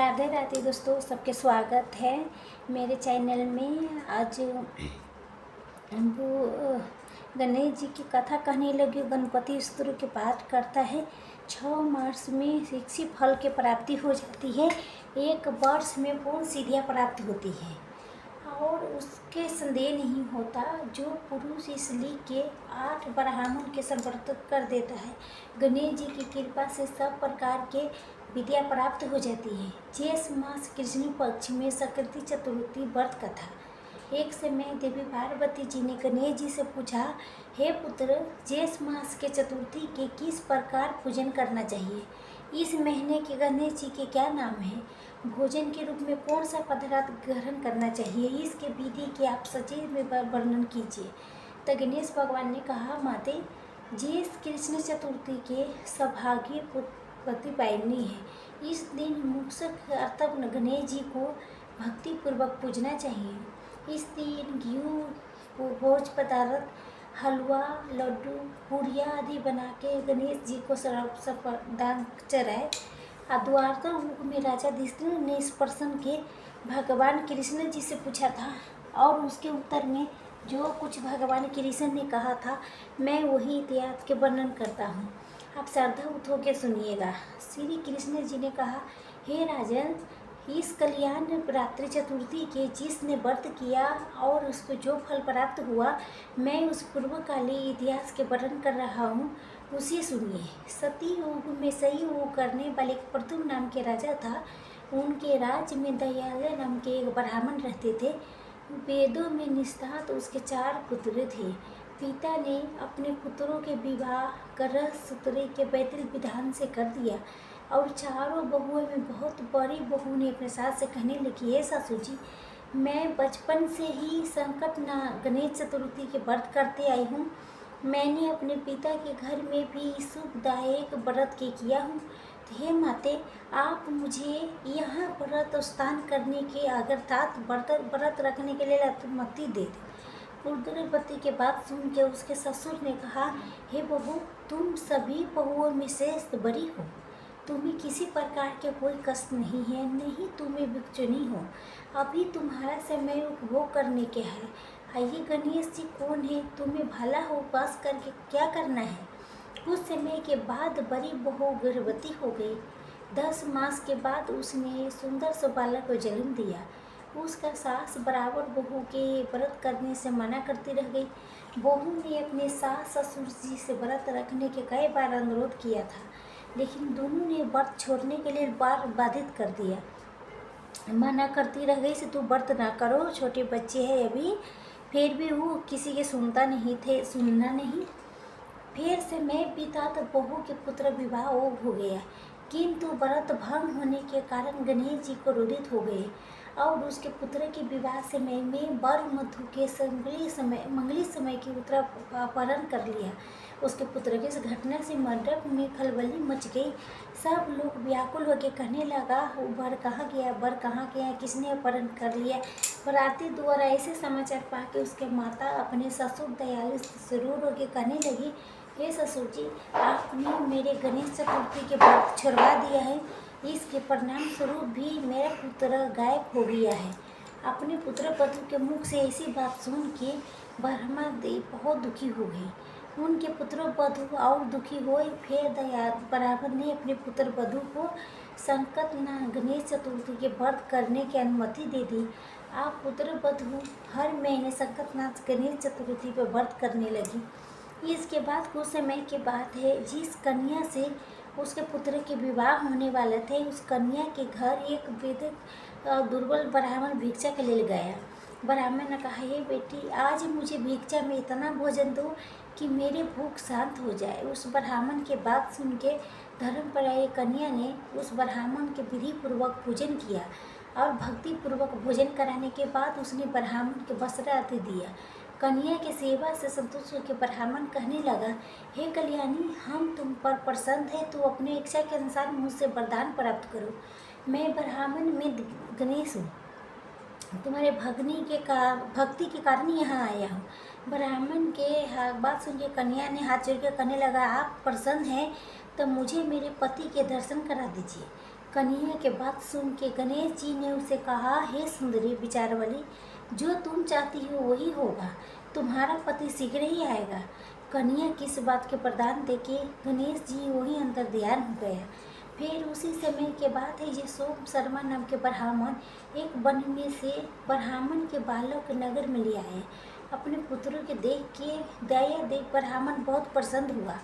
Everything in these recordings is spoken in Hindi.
राधे राधे दोस्तों, सबके स्वागत है मेरे चैनल में। आज वो गणेश जी की कथा कहने लगी। गणपति स्तोत्र के पाठ करता है। 6 मार्च में इसी फल की प्राप्ति हो जाती है। 1 वर्ष में पूर्ण सिद्धियाँ प्राप्त होती है और उसके संदेह नहीं होता। जो पुरुष इसलिए के 8 ब्राह्मण के संवर्धित कर देता है, गणेश जी की कृपा से सब प्रकार के विद्या प्राप्त हो जाती है। ज्येष्ठ मास कृष्ण पक्ष में संकृति चतुर्थी व्रत कथा। एक समय देवी पार्वती जी ने गणेश जी से पूछा, हे पुत्र, ज्येष्ठ मास के चतुर्थी के किस प्रकार पूजन करना चाहिए? इस महीने के गणेश जी के क्या नाम है? भोजन के रूप में कौन सा पदार्थ ग्रहण करना चाहिए? इसके विधि के आप सचिव में वर्णन कीजिए। तो गणेश भगवान ने कहा, माते, ज्येष्ठ कृष्ण चतुर्थी के सौभाग्य प्रतिपायनी है। इस दिन मुख्य अर्थात गणेश जी को भक्ति पूर्वक पूजना चाहिए। इस दिन घी भोज पदार्थ, हलवा, लड्डू, पूड़िया आदि बना के गणेश जी को दान चढ़ाए। द्वापर युग में राजा युधिष्ठिर ने इस प्रश्न के भगवान कृष्ण जी से पूछा था और उसके उत्तर में जो कुछ भगवान कृष्ण ने कहा था, मैं वही इतिहास के वर्णन करता हूँ। आप श्रद्धापूर्वक होकर सुनिएगा। श्री कृष्ण जी ने कहा, हे राजन, इस कल्याण रात्रि चतुर्थी के जिसने व्रत किया और उसको जो फल प्राप्त हुआ, मैं उस पूर्वकालीन इतिहास के वर्णन कर रहा हूँ, उसे सुनिए। सती युग में सही योग करने वाले प्रथम नाम के राजा था। उनके राज्य में दयालय नाम के एक ब्राह्मण रहते थे। वेदों में निष्णात उसके 4 पुत्र थे। पिता ने अपने पुत्रों के विवाह ग्रह सूत्र के वैदिक विधान से कर दिया और चारों बहुओं में बहुत बड़ी बहू ने अपने सास से कहने लगी, हे सासू जी, मैं बचपन से ही संकट गणेश चतुर्थी के व्रत करते आई हूँ। मैंने अपने पिता के घर में भी सुखदायक व्रत के किया हूँ। हे माते, आप मुझे यहाँ व्रत स्थान करने के अर्थात व्रत रखने के लिए अनुमति दे दें। पुत्रवती के बात सुन के उसके ससुर ने कहा, हे बहू, तुम सभी बहुओं में श्रेष्ठ बड़ी हो। तुम्हें किसी प्रकार के कोई कष्ट नहीं है, नहीं तुम्हें बिचनी हो। अभी तुम्हारा समय उपभोग करने के है। आइए, गणेश जी कौन है? तुम्हें भला हो उपास करके क्या करना है? कुछ समय के बाद बड़ी बहू गर्भवती हो गई। 10 मास के बाद उसने सुंदर से बालक को जन्म दिया। उसका सास बराबर बहू के व्रत करने से मना करती रह गई। बहू ने अपने सास ससुर जी से व्रत रखने के कई बार अनुरोध किया था, लेकिन दोनों ने व्रत छोड़ने के लिए बार बाधित कर दिया। मना करती रह गई से तू व्रत ना करो, छोटे बच्चे हैं अभी। फिर भी वो किसी के सुनना नहीं। फिर से मैं बीता तो बहू के पुत्र विवाह हो गया, किंतु व्रत भंग होने के कारण गणेश जी को क्रोधित हो गए और उसके पुत्र के विवाह समय में वर मधु के मंगली समय की अपहरण कर लिया। उसके पुत्र की इस घटना से मंडप में खलबली मच गई। सब लोग व्याकुल होकर कहने लगा, वर कहाँ गया, किसने अपहरण कर लिया? बराती द्वारा ऐसे समाचार पाके उसके माता अपने ससुर दयालु जरूर होकर कहने लगी, हे ससुर जी, आपने मेरे गणेश चतुर्थी के व्रत छुड़वा दिया है। इसके परिणाम स्वरूप भी मेरा पुत्र गायब हो गया है। अपने पुत्र वधु के मुख से ऐसी बात सुन के ब्रह्मा देव बहुत दुखी हो गए। उनके पुत्र वधु और दुखी हुए। फिर ब्राह्मण ने अपने पुत्र वधु को संकट गणेश चतुर्थी के व्रत करने की अनुमति दे दी। आप पुत्र वधु हर महीने संकटनाथ गणेश चतुर्थी पर व्रत करने लगी। इसके बाद कुछ समय के बाद है, जिस कन्या से उसके पुत्र के विवाह होने वाले थे, उस कन्या के घर एक वैदिक दुर्बल ब्राह्मण भिक्षा के लिए गया। ब्राह्मण ने कहा, हे बेटी, आज मुझे भिक्षा में इतना भोजन दो कि मेरी भूख शांत हो जाए। उस ब्राह्मण के बात सुन के धर्मपरायण कन्या ने उस ब्राह्मण के विधि पूर्वक पूजन किया और भक्ति पूर्वक भोजन कराने के बाद उसने ब्राह्मण के वस्त्र आदि दिया। कन्या की सेवा से संतुष्ट होकर ब्राह्मण कहने लगा, हे कल्याणी, हम तुम पर प्रसन्न है, तो अपनी इच्छा के अनुसार मुझसे वरदान प्राप्त करो। मैं ब्राह्मण में गणेश हूँ, तुम्हारे भक्ति के कारण यहाँ आया हूँ। ब्राह्मण के बात सुन के कन्या ने हाथ जोड़ के कहने लगा, आप प्रसन्न हैं तो मुझे मेरे पति के दर्शन करा दीजिए। कन्हैया के बात सुन के गणेश जी ने उसे कहा, हे सुंदरी विचारवली, जो तुम चाहती हो वही होगा, तुम्हारा पति शीघ्र ही आएगा। कन्हैया की इस बात के वरदान देके गणेश जी वही अंतर ध्यान हो गया। फिर उसी समय के बाद है ये सोम शर्मा नाम के ब्राह्मण एक वन में से ब्राह्मण के बालक को नगर में ले आए। अपने पुत्रों के देख के दया देख ब्राह्मण बहुत प्रसन्न हुआ।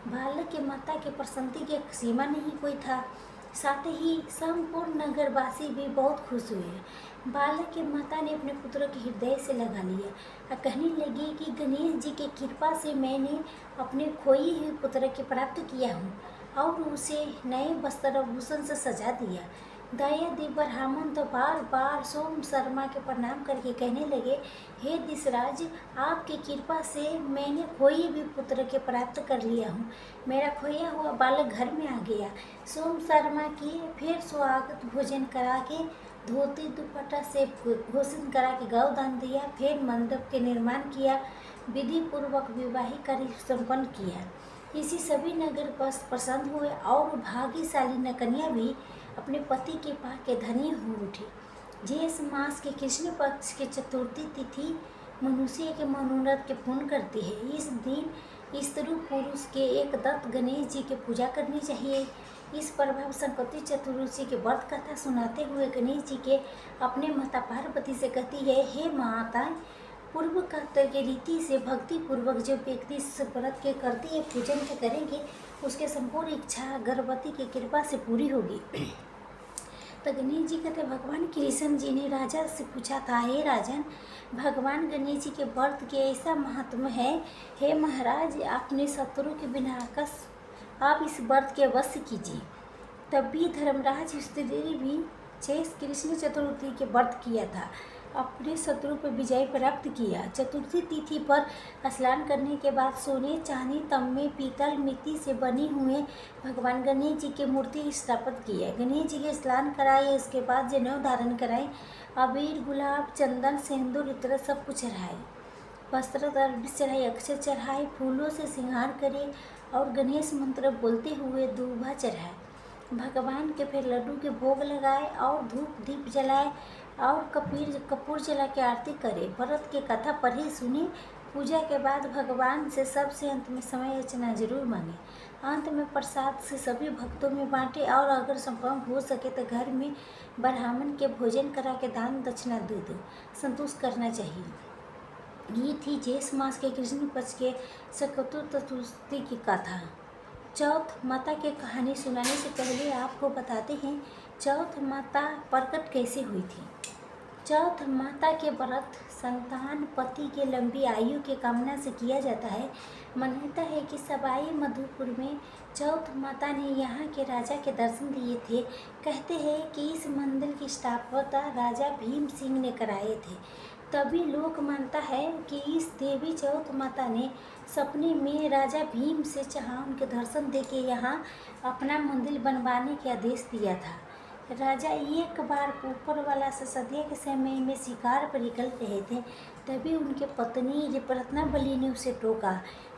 बालक के माता के प्रसन्नता की सीमा नहीं कोई था। साथ ही संपूर्ण नगरवासी भी बहुत खुश हुए। बालक की माता ने अपने पुत्रों के हृदय से लगा लिया और कहने लगी कि गणेश जी की कृपा से मैंने अपने खोई हुए पुत्र के प्राप्त किया हूँ और उसे नए वस्त्र आभूषण से सजा दिया। दया देव ब्राह्मण तो बार बार सोम शर्मा के प्रणाम करके कहने लगे, हे दिशराज, आपकी कृपा से मैंने खोई भी पुत्र के प्राप्त कर लिया हूँ। मेरा खोया हुआ बालक घर में आ गया। सोम शर्मा की फिर स्वागत भोजन करा के धोती दुपट्टा से भूषण करा के गौदान दिया। फिर मंडप के निर्माण किया, विधि पूर्वक विवाहिक कार्य संपन्न किया। इसी सभी नगर बस प्रसन्न हुए और भाग्यशाली कन्या भी अपने पति के पास के धनी हो उठी। ज्येष्ठ मास के कृष्ण पक्ष की चतुर्थी तिथि मनुष्य के मनोरथ के पूर्ण करती है। इस दिन स्त्री पुरुष के एक दत्त गणेश जी की पूजा करनी चाहिए। इस प्रभाव संपत्ति चतुर्दशी के व्रत कथा सुनाते हुए गणेश जी के अपने माता पार्वती से कहती है, हे माता, पूर्व के रीति से भक्ति पूर्वक जो व्यक्ति इस व्रत के करती है पूजन के करेंगे उसके संपूर्ण इच्छा गर्भवती की कृपा से पूरी होगी। तो गणेश जी कहते, भगवान कृष्ण जी ने राजा से पूछा था, हे राजन, भगवान गणेश जी के व्रत के ऐसा महत्व है। हे महाराज, अपने शत्रु के विनाश आप इस व्रत के अवश्य कीजिए। तब भी धर्मराज स्त्री भी शेष कृष्ण चतुर्थी के व्रत किया था, अपने शत्रु पर विजय प्राप्त किया। चतुर्थी तिथि पर स्नान करने के बाद सोने, चांदी, तांबे, पीतल, मिट्टी से बनी हुए भगवान गणेश जी की मूर्ति स्थापित की है। गणेश जी के स्नान कराए, इसके बाद जनेऊ धारण कराए, अबीर, गुलाब, चंदन, सिंदूर इत्र सब कुछ चढ़ाए, वस्त्र चढ़ाए, अक्षर चढ़ाए, फूलों से श्रृंगार करे और गणेश मंत्र बोलते हुए दूल्हा चढ़ाए। भगवान के फिर लड्डू के भोग लगाए और धूप दीप जलाए और कपूर जला के आरती करे। व्रत के कथा पढ़े सुने। पूजा के बाद भगवान से सबसे अंत में समय याचना जरूर मांगे। अंत में प्रसाद से सभी भक्तों में बांटे और अगर संभव हो सके तो घर में ब्राह्मण के भोजन करा के दान दक्षिणा दे दो, संतुष्ट करना चाहिए। ये थी ज्येष्ठ मास के कृष्ण पक्ष के चतुर्थी की कथा। चौथ माता की कहानी सुनाने से पहले आपको बताते हैं चौथ माता प्रकट कैसे हुई थी। चौथ माता के व्रत संतान पति के लंबी आयु की कामना से किया जाता है। मान्यता है कि सवाई माधोपुर में चौथ माता ने यहाँ के राजा के दर्शन दिए थे। कहते हैं कि इस मंदिर की स्थापना राजा भीम सिंह ने कराए थे। तभी लोग मानता है कि इस देवी चौथ माता ने सपने में राजा भीम से चाहा उनके दर्शन देके यहाँ अपना मंदिर बनवाने के आदेश दिया था। राजा एक बार ऊपर वाला ससदिया के समय में शिकार पर निकल रहे थे, तभी उनके पत्नी रत्नावली ने उसे टोका,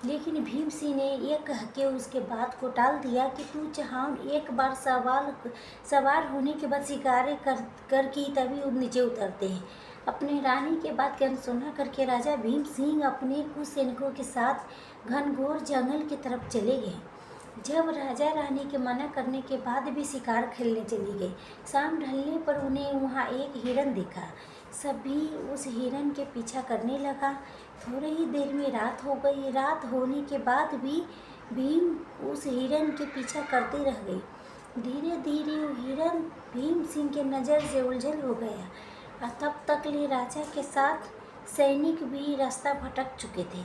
लेकिन भीम सिंह ने ये कह के उसके बात को टाल दिया कि तू चाहान एक बार सवार होने के बाद शिकार कर की तभी वो नीचे उतरते हैं। अपने रानी के बात की अनसुना करके राजा भीम सिंह अपने कुछ सैनिकों के साथ घनघोर जंगल की तरफ चले गए। जब राजा रानी के मना करने के बाद भी शिकार खेलने चली गई। शाम ढलने पर उन्हें वहाँ एक हिरन दिखा। सभी उस हिरन के पीछा करने लगा। थोड़ी ही देर में रात हो गई। रात होने के बाद भी भीम उस हिरन के पीछा करते रह गई। धीरे धीरे वो हिरन भीम सिंह के नज़र से उलझल हो गया। तब तक ले राजा के साथ सैनिक भी रास्ता भटक चुके थे।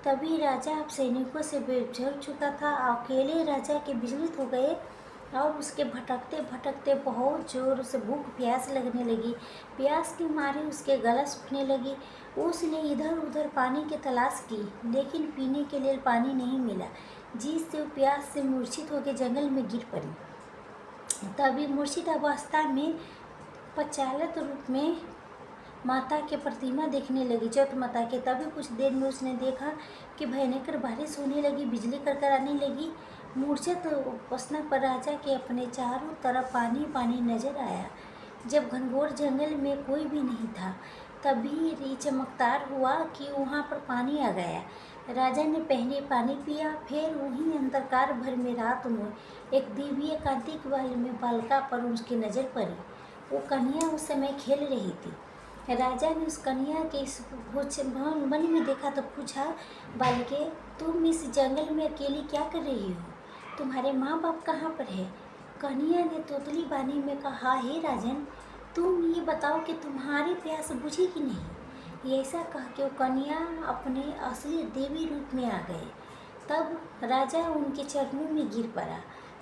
तभी राजा अब सैनिकों से बेचैन चुका था। अकेले राजा के विचलित हो गए और उसके भटकते भटकते बहुत जोर से भूख प्यास लगने लगी। प्यास के मारे उसके गला सूखने लगी। उसने इधर उधर पानी की तलाश की, लेकिन पीने के लिए पानी नहीं मिला, जिससे वो प्यास से मूर्छित होकर जंगल में गिर पड़ी। तभी मूर्छित अवस्था में प्रचलित रूप में माता के प्रतिमा देखने लगी, चौथ माता के। तभी कुछ देर में उसने देखा कि भयंकर बारिश होने लगी, बिजली कड़कड़ाने लगी मूर्छित उपसना पर राजा के अपने चारों तरफ पानी पानी नजर आया। जब घनघोर जंगल में कोई भी नहीं था, तभी ये चमत्कार हुआ कि वहाँ पर पानी आ गया। राजा ने पहले पानी पिया, फिर वहीं अंधकार भर में रात में एक दिव्य कांति वाले में बालिका पर उसकी नज़र पड़ी। वो कन्या उस समय खेल रही थी। राजा ने उस कन्या के इस वन में देखा तो पूछा, बालिके, तुम इस जंगल में अकेली क्या कर रही हो? तुम्हारे माँ बाप कहाँ पर है? कन्या ने तोतली बानी में कहा, हे राजन, तुम ये बताओ कि तुम्हारी प्यास बुझी कि नहीं। ये ऐसा कह के वो कन्या अपने असली देवी रूप में आ गए। तब राजा उनके चरणों में गिर पड़ा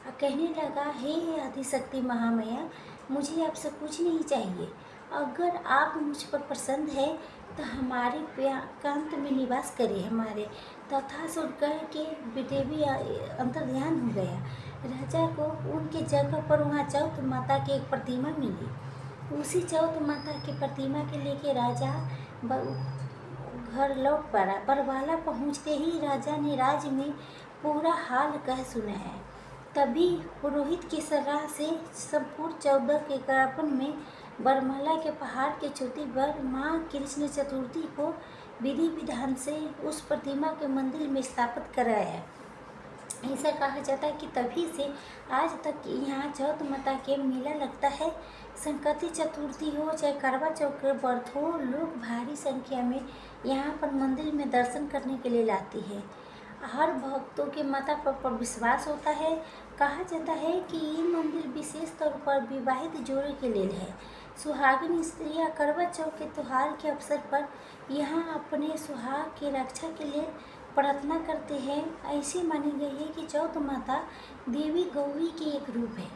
और कहने लगा, हे आदिशक्ति महामाया, मुझे आपसे कुछ नहीं चाहिए। अगर आप मुझ पर प्रसन्न है तो हमारे एकांत में निवास करिए। हमारे तथा सुन कह के देवी अंतर्ध्यान हो गया। राजा को उनके जगह पर वहाँ चौथ माता की एक प्रतिमा मिली। उसी चौथ माता की प्रतिमा के लेके राजा घर लौट पड़ा। बरवाला पहुँचते ही राजा ने राज्य में पूरा हाल कह सुनाया। तभी पुरोहित की सलाह से संपूर्ण 14 के करापन में बरमाला के पहाड़ के चोटी पर माँ कृष्ण चतुर्थी को विधि विधान से उस प्रतिमा के मंदिर में स्थापित कराया। ऐसा कहा जाता है कि तभी से आज तक यहाँ चौथ माता के मेला लगता है। संकति चतुर्थी हो चाहे करवा चौथ के व्रत हो, लोग भारी संख्या में यहाँ पर मंदिर में दर्शन करने के लिए लाती है। हर भक्तों के माता पर विश्वास होता है। कहा जाता है कि ये मंदिर विशेष तौर पर विवाहित जोड़े के लिए है। सुहागिन स्त्रियाँ करवा चौथ के त्योहार के अवसर पर यहाँ अपने सुहाग की रक्षा के लिए प्रार्थना करते हैं। ऐसी मानी गई है कि चौथ माता देवी गौरी की एक रूप है।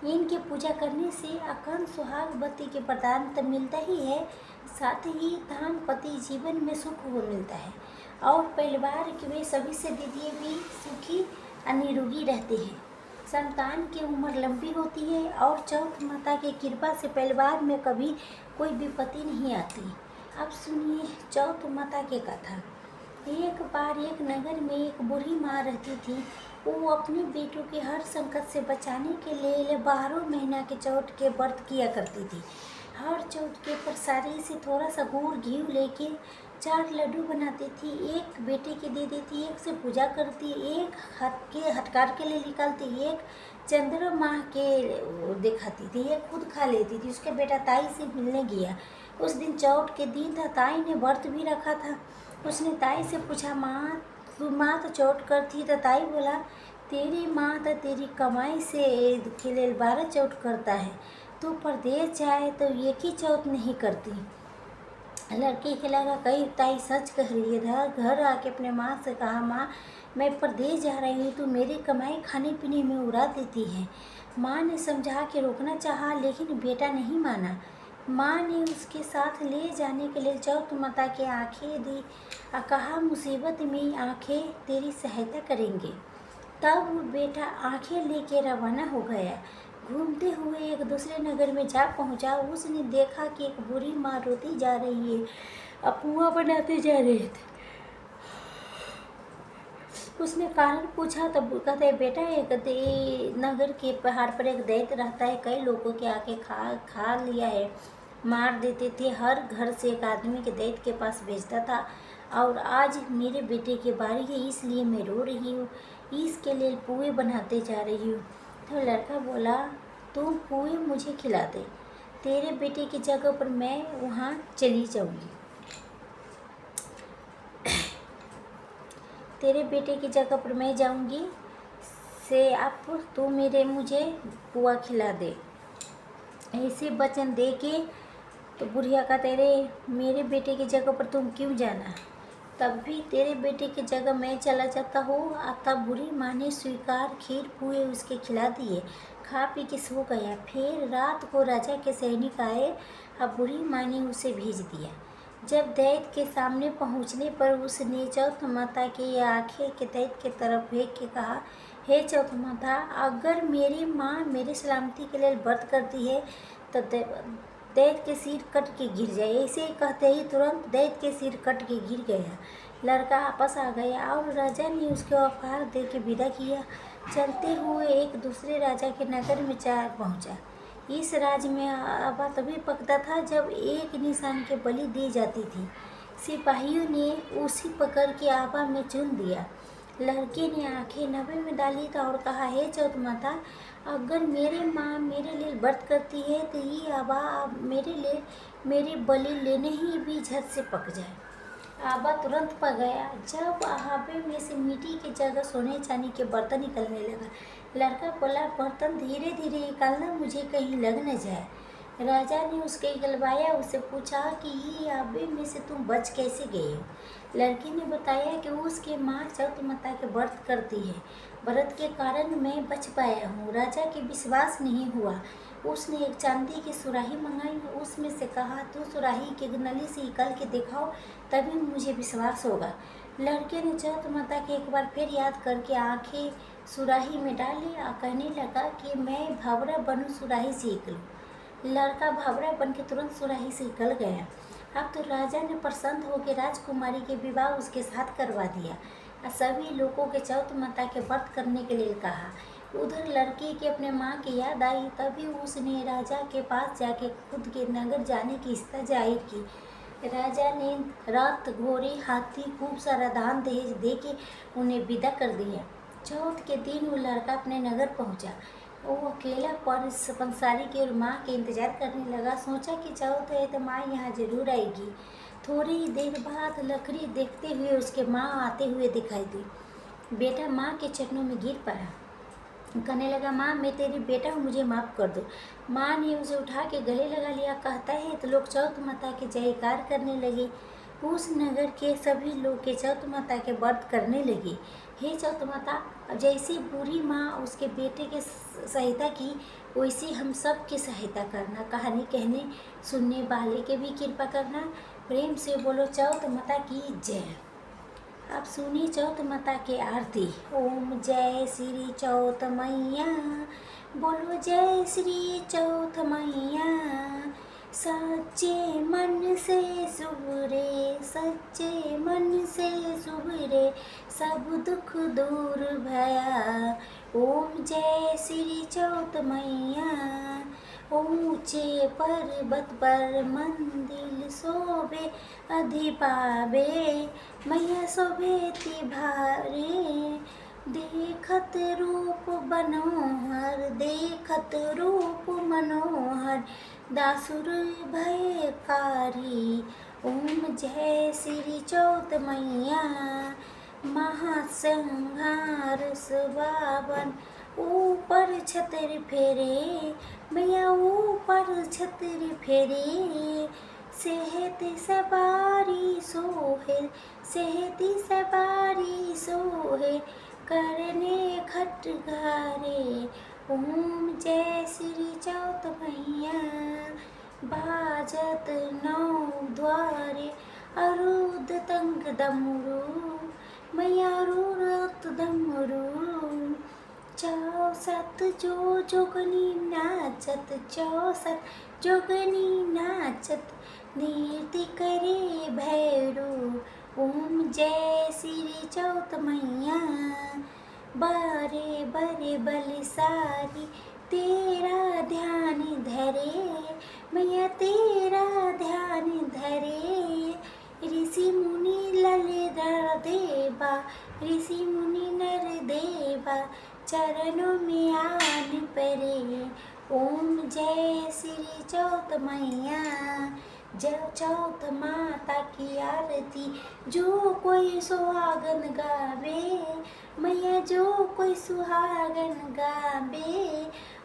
इनकी पूजा करने से अखंड सुहागवती के वरदान तो मिलता ही है, साथ ही धन पति जीवन में सुख हो मिलता है और परिवार के वे सभी से दीदी भी सुखी और निरोगी रहते हैं। संतान की उम्र लंबी होती है और चौथ माता की कृपा से परिवार में कभी कोई विपत्ति नहीं आती। अब सुनिए चौथ माता की कथा। एक बार एक नगर में एक बूढ़ी माँ रहती थी। वो अपने बेटों के हर संकट से बचाने के लिए 12 महीना के चौथ के व्रत किया करती थी। हर चौथ के प्रसादी से थोड़ा सा गुड़ घी लेके 4 लड्डू बनाती थी, एक बेटे के दे देती, एक से पूजा करती, एक हटकार के लिए निकालती, एक चंद्रमा के दिखाती थी, एक खुद खा लेती थी। उसका बेटा ताई से मिलने गया। उस दिन चौथ के दिन था। ताई ने व्रत भी रखा था। उसने ताई से पूछा, माँ तू माँ तो चौथ करती? तो ताई बोला, तेरी माँ तो तेरी कमाई से के लिए 12 चौथ करता है, तू परदेश जाए तो एक ही चौथ नहीं करती। लड़के के लगा कई ताई सच कह रही है। घर आके अपने माँ से कहा, माँ मैं परदेश जा रही हूँ, तो मेरी कमाई खाने पीने में उड़ा देती है। माँ ने समझा के रोकना चाहा, लेकिन बेटा नहीं माना। माँ ने उसके साथ ले जाने के लिए चौथ माता की आंखें दी और कहा, मुसीबत में आंखें तेरी सहायता करेंगे। तब वो बेटा आंखें लेके रवाना हो गया। घूमते हुए एक दूसरे नगर में जा पहुंचा। उसने देखा कि एक बूढ़ी माँ रोती जा रही है, अपुआ बनाते जा रहे थे। उसने कारण पूछा तब कहते, बेटा एक नगर के पहाड़ पर एक दैत्य रहता है, कई लोगों के आके खा लिया है, मार देते थे। हर घर से एक आदमी के दैत्य के पास भेजता था और आज मेरे बेटे की बारी है, इसलिए मैं रो रही हूँ, इसके लिए पुए बनाते जा रही हूँ। तो लड़का बोला, तुम पुए मुझे खिला दे, तेरे बेटे की जगह पर मैं वहाँ चली जाऊँगी। तेरे बेटे की जगह पर मैं जाऊँगी से आप तू मुझे पुआ खिला दे। ऐसे वचन दे के तो बुढ़िया का, तेरे मेरे बेटे की जगह पर तुम क्यों जाना, तब भी तेरे बेटे की जगह मैं चला जाता हूँ। तब बुढ़ी माँ ने स्वीकार खीर पुए उसके खिला दिए। खा पी के सो गया। फिर रात को राजा के सैनिक आए और बुढ़ी माँ ने उसे भेज दिया। जब दैत्य के सामने पहुँचने पर उसने चौथ माता की आंखें के दैत्य की तरफ फेंक के कहा, हे चौथ माता, अगर मेरी माँ मेरी सलामती के लिए व्रत करती है तो दैत्य के सिर कट के गिर जाए। ऐसे ही कहते ही तुरंत दैत्य के सिर कट के गिर गया। लड़का वापस आ गया और राजा ने उसके उपहार दे के विदा किया। चलते हुए एक दूसरे राजा के नगर में जा पहुंचा। इस राज्य में आबा तभी पकता था जब एक इंसान के बलि दी जाती थी। सिपाहियों ने उसी पकड़ के आबा में चुन दिया। लड़के ने आंखें नभे में डाली था और कहा, हे चौथ माता, अगर मेरी माँ मेरे लिए व्रत करती है तो ये आबा मेरे लिए मेरी बलि लेने ही भी झट से पक जाए। आबा तुरंत पक गया। जब आबे में से मिट्टी की जगह सोने चांदी के बर्तन निकलने लगा। लड़का बोला, बर्तन धीरे धीरे निकालना, मुझे कहीं लग न जाए। राजा ने उसके गलवाया, उससे पूछा कि ये आबे में से तुम बच कैसे गए हो। लड़की ने बताया कि उसकी माँ चौथ माता के व्रत करती है, व्रत के कारण मैं बच पाया हूँ। राजा के विश्वास नहीं हुआ। उसने एक चांदी की सुराही मंगाई, उसमें से कहा, तू सुराही के नली से निकल के दिखाओ, तभी मुझे विश्वास होगा। लड़के ने चौथ माता के एक बार फिर याद करके आंखें सुराही में डाली और कहने लगा कि मैं भंवरा बनूं, सुराही से निकलूं। लड़का भंवरा बन के तुरंत सुराही से निकल गया। अब तो राजा ने प्रसन्न होकर राजकुमारी के विवाह उसके साथ करवा दिया और सभी लोगों के चौथ माता के व्रत करने के लिए कहा। उधर लड़की के अपने माँ की याद आई, तभी उसने राजा के पास जाके खुद के नगर जाने की इच्छा जाहिर की। राजा ने रथ, घोड़े, हाथी, खूब सारा दान दहेज दे के उन्हें विदा कर दिया। चौथ के दिन वो लड़का अपने नगर पहुंचा। वो अकेला पंसारी की और माँ के इंतजार करने लगा। सोचा कि चौथ है तो माँ यहाँ जरूर आएगी। थोड़ी ही देर बाद लकड़ी देखते हुए उसके माँ आते हुए दिखाई दी। बेटा माँ के चरणों में गिर पड़ा, कहने लगा, माँ मैं तेरी बेटा हूँ, मुझे माफ़ कर दो। माँ ने उसे उठा के गले लगा लिया। कहता है तो लोग चौथ माता के जयकार करने लगे। उस नगर के सभी लोग के चौथ माता के व्रत करने लगे। हे चौथ माता, जैसी बूढ़ी माँ उसके बेटे के सहायता की, वैसी हम सब की सहायता करना। कहानी कहने सुनने वाले के भी कृपा करना। प्रेम से बोलो चौथ माता की जय। अब सुनी चौथ माता की आरती। ओम जय श्री चौथ मैया, बोलो जय श्री चौथ मैया। सच्चे मन से सुबरे, सच्चे मन से सुबरे, सब दुख दूर भया। ओम जय श्री चौथ मैया। ऊंचे पर्वत पर मंदिर शोभे अधिपावे, मैया शोभेती भारे। देखत रूप मनोहर, देखत रूप मनोहर, दासुर भयकारी। ओम जय श्री चौथ मैया। महासंहार सुबावन, ऊपर छतर फेरे, मैया ऊपर छतर फेरे। सेहत सवारी सोहे, सेहत सवारी सोहे, करने खट घारे। ओम जय श्री चौथ मैया। बाजत नौ द्वारे, अरुद तंग डमरू, मैया अरुद डमरू। चौसत जो जोगनी नाचत, चौसत जोगनी नाचत, नृत्य करे भैरू। ओम जय श्री चौथ मैया। बारे बरे बलसारी, तेरा ध्यान धरे, मैया तेरा ध्यान धरे। ऋषि मुनि लल नर देवा, ऋषि मुनि नर देवा, चरणों में आन परे। ओम जय श्री चौथ मैया। जय चौथ माता की आरती, जो कोई सुहागन गावे, मैया जो कोई सुहागन गावे।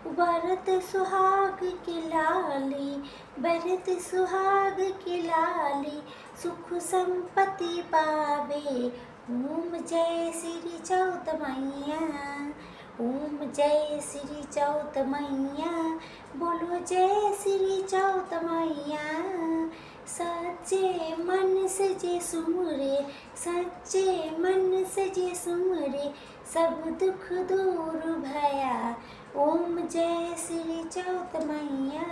भरत सुहाग की लाली, भरत सुहाग की लाली, सुख संपत्ति पावे। ओम जय श्री चौथ मैया। ओम जय श्री चौथ मैया, बोलो जय श्री चौथ मैया। सच्चे मन से जे सुमरे, सच्चे मन से जे सुमरे, सब दुख दूर भया। ओम जय श्री चौथ मैया।